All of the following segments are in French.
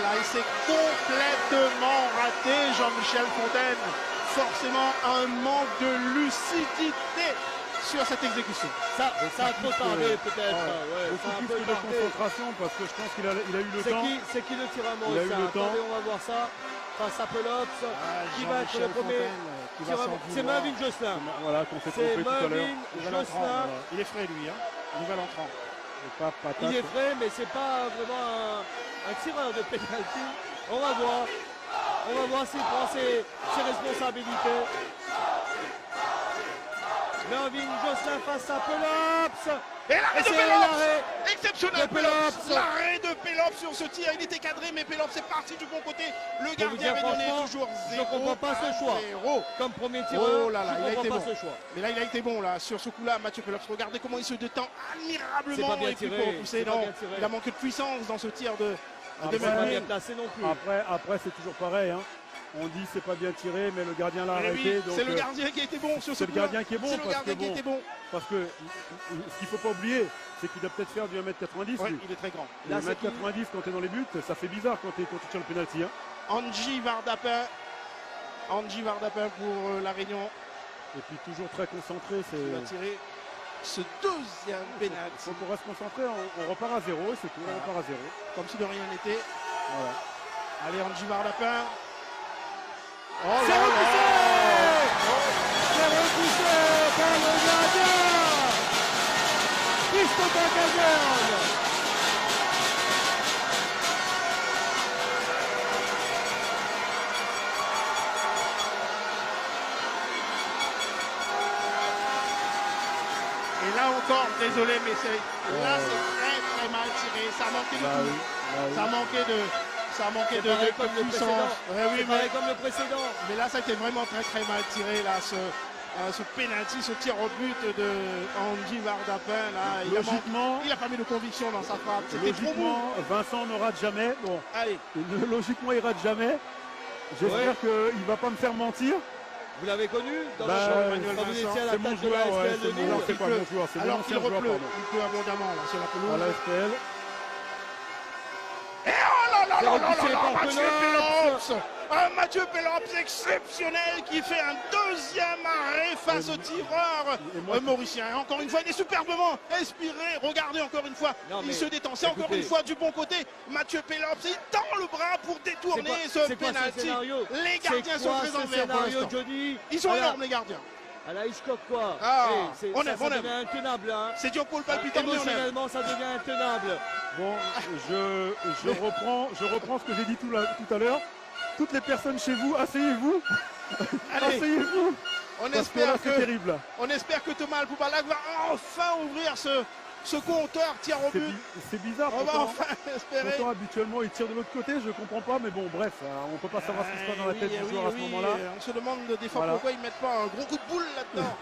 là, et c'est complètement raté, Jean-Michel Fontaine. Forcément, un manque de lucidité sur cette exécution. Ça a trop tardé peut-être. Ouais, Beaucoup ça a un plus peu que de tardé. concentration parce que je pense qu'il a eu le temps. C'est qui le tiramo? Il a eu le temps. Attendez, on va voir ça. Face à Pelops, qui va être le premier tiramo? C'est Marvin Josselin. Voilà, qu'on s'est C'est trompé tout à l'heure. Marvin Josselin. Il est frais, lui, hein. Nouvel entrant. Il est frais, mais c'est pas vraiment un tireur de pénalty. On va voir. On va voir s'il prend ses responsabilités. Marvin Josselin face à Pelops. Et l'arrêt de c'est Pelops, l'arrêt exceptionnel de Pelops. Pelops. L'arrêt de Pelops sur ce tir, il était cadré, mais Pelops est parti du bon côté. Le vous gardien dire, réunionnais franchement, toujours je 0 comprends pas ce choix. 0. Comme premier tireur, Oh là là, je il a été comprends pas bon. ce choix. Mais là, il a été bon là sur ce coup-là, Mathieu Pelops. Regardez comment il se détend C'est admirablement. pas bien et puis tiré, pour repousser, c'est pas non, bien tiré. il a manqué de puissance dans ce tir de C'est pas bien Melville. placé non plus. Après c'est toujours pareil. Hein. On dit c'est pas bien tiré, mais le gardien l'a Mais arrêté. oui, Donc, c'est le gardien qui a été bon sur ce c'est le coup-là. gardien qui est bon. C'est le parce gardien que qui bon, était bon. Parce que ce qu'il ne faut pas oublier, c'est qu'il doit peut-être faire du 1m90. Ouais, lui. il est très grand. Là, Là, c'est 1m90 quand tu es dans les buts, ça fait bizarre quand tu tires le penalty. Hein. Angie Vardapin. Angie Vardapin pour la Réunion. Et puis toujours très concentré. Il va tirer ce deuxième Il pénalty. faut qu'on reste concentré. On repart à 0 et c'est tout. On repart à 0. Comme si de rien n'était. Voilà. Allez, Angie Vardapin. Oh C'est là repoussé. là. C'est repoussé par le gardien Christopher Caserne. Et là encore, désolé, mais là c'est très mal tiré. Ça manquait de tout. Ça manquait de Pareil comme le puissance. précédent. Ouais, oui, C'est pareil comme le précédent. mais là ça a été vraiment très mal tiré là, ce penalty, ce tir au but de Angie Vardapin là. Logiquement, Il a pas mis de conviction dans sa frappe. C'était trop beau. logiquement, Vincent ne rate jamais. Bon, Allez, logiquement, il rate jamais. J'espère qu'il ne va pas me faire mentir. Vous l'avez connu dans Bah, le Jean-Emmanuel quand vous Vincent, étiez à la C'est mon tête de joueur, la ouais, SPL de c'est mon- Lille. non, c'est pas mon joueur, c'est mon alors ancien qu'il joueur, repleut, pardon. il pleut abondamment là sur la pelouse. À la SPL. Et oh là là C'est là là repoussé là là, par Mathieu Pelops. Pelops. Un Mathieu Pelops exceptionnel qui fait un deuxième arrêt face au tireur Et moi, mauricien. Et encore une fois, il est superbement inspiré. Regardez encore une fois, Non, mais il se détend. C'est encore écoutez. une fois du bon côté. Mathieu Pelops, il tend le bras pour détourner ce C'est quoi ce penalty. scénario? Les C'est gardiens sont quoi très ce en vert pour scénario, l'instant. Jody? Ils sont À la- énormes les gardiens. À la Hitchcock quoi. Ah, on ça aime, on aime. devient intenable hein. C'est dur pour le palpitant, mais on aime. Émotionnellement ça devient intenable. Bon, je reprends ce que j'ai dit tout à l'heure. Toutes les personnes chez vous, asseyez-vous. Allez, Asseyez-vous. on Parce que là, espère c'est que, terrible. Là. on espère que Thomas Alpoubalak va enfin ouvrir ce compteur tir au but. C'est bizarre. On va pourtant. enfin espérer. Pourtant, habituellement, il tire de l'autre côté, je comprends pas, mais bon, bref, on ne peut pas savoir ce qui se passe dans la tête du joueur à ce moment-là. On se demande des fois Voilà. pourquoi ils ne mettent pas un gros coup de boule là-dedans.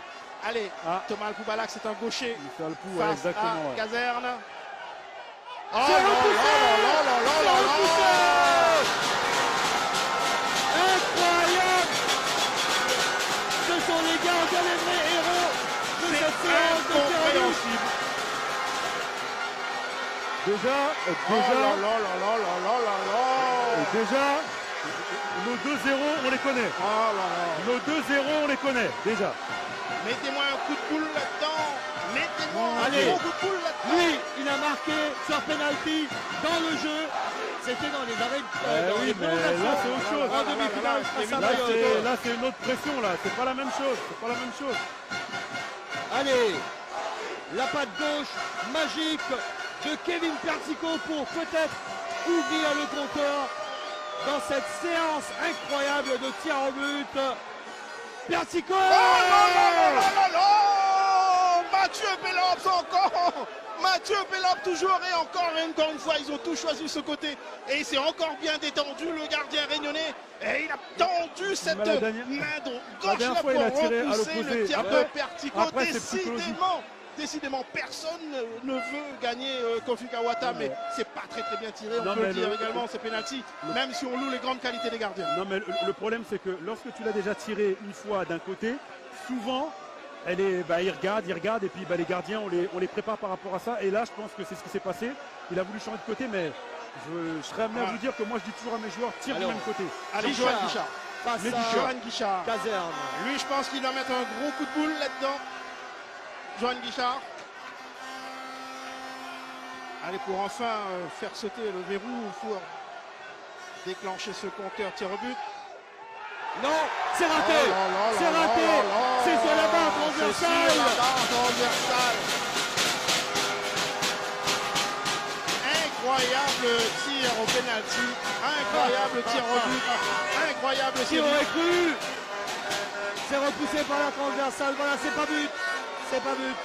Allez, Ah. Thomas Alpoubalak, c'est un gaucher Il fait le coup, ouais, face exactement. à Ouais. Caserne. Oh C'est là repoussé. là là là là là là. Incroyable. Ce sont les gardiens les vrais héros de C'est cette séance de tir au but. incompréhensible. Déjà, Oh là là là là là là là là. déjà, nos 2-0, on les connaît. Oh là là. Nos 2-0, on les connaît, déjà. Mettez-moi un coup de boule là-dedans. Mettez-moi un Allez. gros coup de boule là-dedans. Lui, il a marqué sur penalty dans le jeu. C'était dans les arrêts dans oui, les mais prolongations. là, c'est autre chose. En demi-finale face à Là, Mayotte. c'est une autre pression, là. C'est pas la même chose. C'est pas la même chose. Allez, la patte gauche magique de Kevin Persico pour peut-être ouvrir le compteur dans cette séance incroyable de tir au but. Persico. Oh là là là là là là. Mathieu Pelops encore. Mathieu Pelops toujours et encore une fois, ils ont tous choisi ce côté. Et il s'est encore bien détendu, le gardien réunionnais. Et il a tendu cette Mais la dernière- main la gauche dernière là fois, pour il a tiré à repousser le l'opposé. tir Après- de Pertico. après, c'est psychologique. Décidément, personne ne veut gagner Kofi Kawata, mais c'est pas très bien tiré, on Non, peut le mais dire le- également, c'est penalty, même si on loue les grandes qualités des gardiens. Non, mais le problème, c'est que lorsque tu l'as déjà tiré une fois d'un côté, souvent, ils regardent, et puis les gardiens, on les prépare par rapport à ça. Et là, je pense que c'est ce qui s'est passé. Il a voulu changer de côté, mais Je serais amené à vous dire que moi je dis toujours à mes joueurs, tire du Alors, même côté. Allez, Guichard. Johan Guichard. Face Mais à Johan Guichard. Caserne. Lui, je pense qu'il va mettre un gros coup de boule là-dedans. Johan Guichard. Allez, pour enfin faire sauter le verrou pour déclencher ce compteur tir au but. Non, c'est raté. Oh là là C'est là raté. là là. C'est sur la barre C'est sur transversale. la barre transversale. Incroyable tir au penalty. Incroyable tir au but. Incroyable Qui tir. aurait cru? C'est repoussé par la transversale. Voilà, c'est pas but. C'est pas but.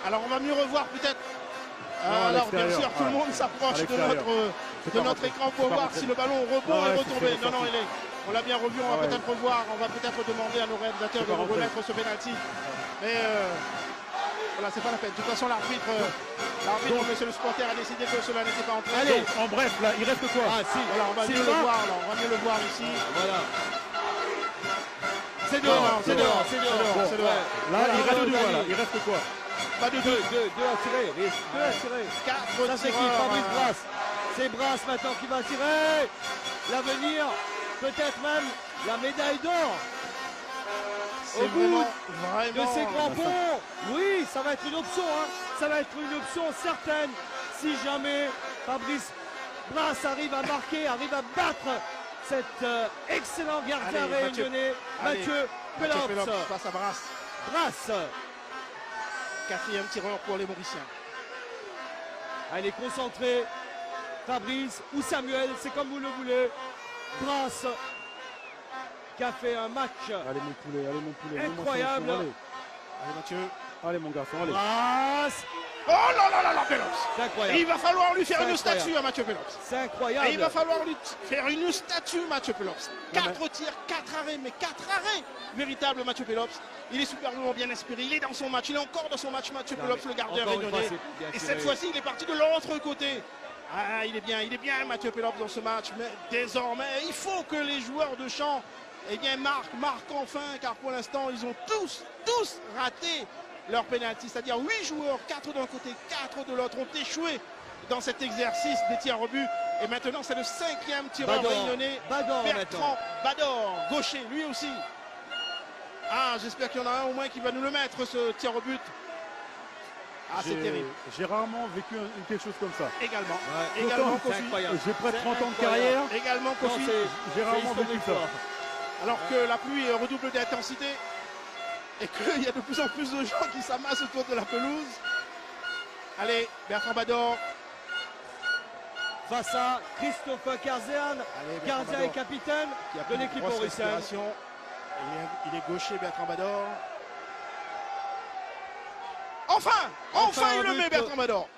Alors on va mieux revoir peut-être. à Alors bien l'extérieur, sûr, tout le ouais. monde s'approche À de l'extérieur. notre, pas rentré. écran C'est pour pas voir rentré. si le ballon au rebond Ouais, est c'est retombé. fait, Non, non, sorti. on l'a bien revu, on va Ouais. peut-être revoir, on va peut-être demander à nos réalisateurs de C'est pas nous rentré. remettre ce penalty. Mais voilà, c'est pas la peine. De toute façon, l'arbitre, monsieur le supporter, a décidé que cela n'était pas entré. Allez. En bref, là, il reste quoi? Ah si. Voilà, on va Si, mieux là. le voir, là, on va mieux le voir ici. Voilà. C'est Non, dehors, non, c'est dehors, c'est dehors. c'est dehors. Ouais. Là, Voilà, il reste on quoi gagne. là? Il reste quoi? Pas de Deux deux. à tirer, oui. Deux à tirer. 4 Ça c'est qui? tireurs. Fabrice Brasse. C'est Brasse maintenant qui va tirer. L'avenir, peut-être même la médaille d'or. C'est Au bout vraiment, de ces crampons. Oui, ça va être une option. Hein. Ça va être une option certaine si jamais Fabrice Brasse arrive à marquer, arrive à battre cet excellent gardien Allez, Mathieu. réunionnais, Allez, Mathieu Mathieu Pelops. Pelops face à Brasse. Brasse. 4e tireur pour les Mauriciens. Allez, concentré. Fabrice ou Samuel, c'est comme vous le voulez. Brasse qui a fait un match Allez mon poulet, allez mon poulet. incroyable. Allez. Allez Mathieu. Allez mon garçon, allez. Brasse. Oh là là là là, Pelops. C'est Et incroyable. il va falloir lui faire C'est une incroyable. statue à Mathieu Pelops. C'est Et incroyable. il va falloir lui faire une statue, Mathieu Pelops. Non, 4 tirs, 4 arrêts, mais 4 arrêts. Véritable Mathieu Pelops. Il est superbement bien inspiré. Il est dans son match. Il est encore dans son match, Mathieu Non, Pelops, mais le gardien encore une fois, réunionnais. c'est bien Et tiré. cette fois-ci, il est parti de l'autre côté. Ah, il est bien, Mathieu Pelops dans ce match. Mais désormais, il faut que les joueurs de champ marquent enfin, car pour l'instant, ils ont tous raté leur pénalty. C'est-à-dire 8 joueurs, 4 d'un côté, 4 de l'autre, ont échoué dans cet exercice des tirs au but. Et maintenant, c'est le 5e tireur Bador. réunionnais, Bador Bertrand maintenant. Bador, gaucher, lui aussi. Ah, j'espère qu'il y en a un au moins qui va nous le mettre, ce tir au but. Ah, c'est terrible. J'ai rarement vécu quelque chose comme ça. Également. Ouais. Également, Autant, C'est Kofi. incroyable. J'ai près de C'est 30 ans de incroyable. carrière. Également, Non, Kofi. J'ai rarement c'est vécu historique, ça. quoi. Alors que la pluie redouble d'intensité et qu'il y a de plus en plus de gens qui s'amassent autour de la pelouse. Allez, Bertrand Bador. Face à Christophe Carzerne, Allez, Bertrand gardien et Bador, capitaine qui a de pris une l'équipe grosse mauricienne. respiration. Il est gaucher, Bertrand Bador. Enfin il le un met, but. Bertrand Bador.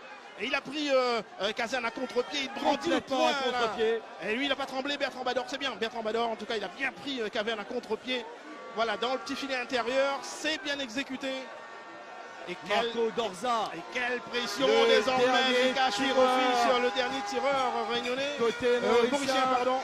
Et il a pris Kazan à contre-pied, il brandit le Complètement poing. à là. contre-pied. Et lui, il n'a pas tremblé, Bertrand Bador, c'est bien. Bertrand Bador, en tout cas, il a bien pris Caverne à contre-pied. Voilà, dans le petit filet intérieur, c'est bien exécuté. Et Marco Dorza, quelle pression Le désormais dernier dégage tireur. Kofi sur le dernier tireur réunionnais. côté Mauricien, mauricien. pardon.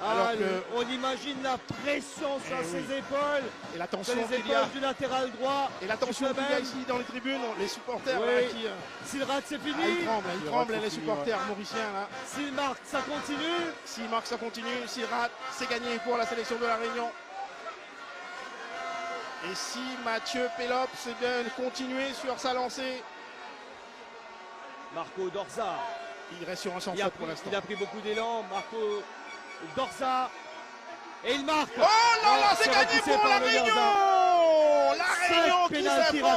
Alors Ah, que- on imagine la pression sur Eh ses oui. épaules, Et sur l'attention les qu'il y a, épaules du latéral droit. et l'attention du qu'il y a Femen. ici dans les tribunes, les supporters Oui. là, qui S'il rate, c'est fini. ils tremblent, Il les rate, c'est supporters mauriciens là. S'il marque, ça continue. S'il marque, ça continue. S'il rate, c'est gagné pour la sélection de la Réunion. Et si Mathieu Pelops continuer sur sa lancée, Marco Dorza, il reste sur un sans il a, faute pris, pour l'instant. il a pris beaucoup d'élan. Marco Dorza, et il marque. Oh là là, c'est gagné repoussé pour la par le Réunion. gardien. La Cinq Réunion qui pénaltys s'impose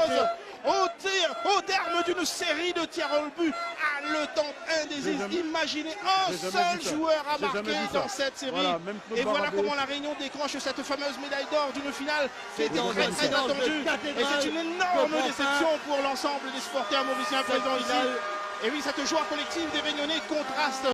ratés. au terme d'une série de tirs au but. Ah, le temps indécis. J'ai jamais- Imaginez un j'ai jamais seul vu ça. joueur à J'ai jamais marquer vu ça. dans cette série. Voilà, même Claude Et voilà Barabé. comment la Réunion décroche cette fameuse médaille d'or d'une finale qui était dans très un très silence de attendue. Et cathédrale c'est une que énorme Pantin. déception pour l'ensemble des supporters mauriciens Cette présents ici. finale Et oui, cette joie collective des Réunionnais contraste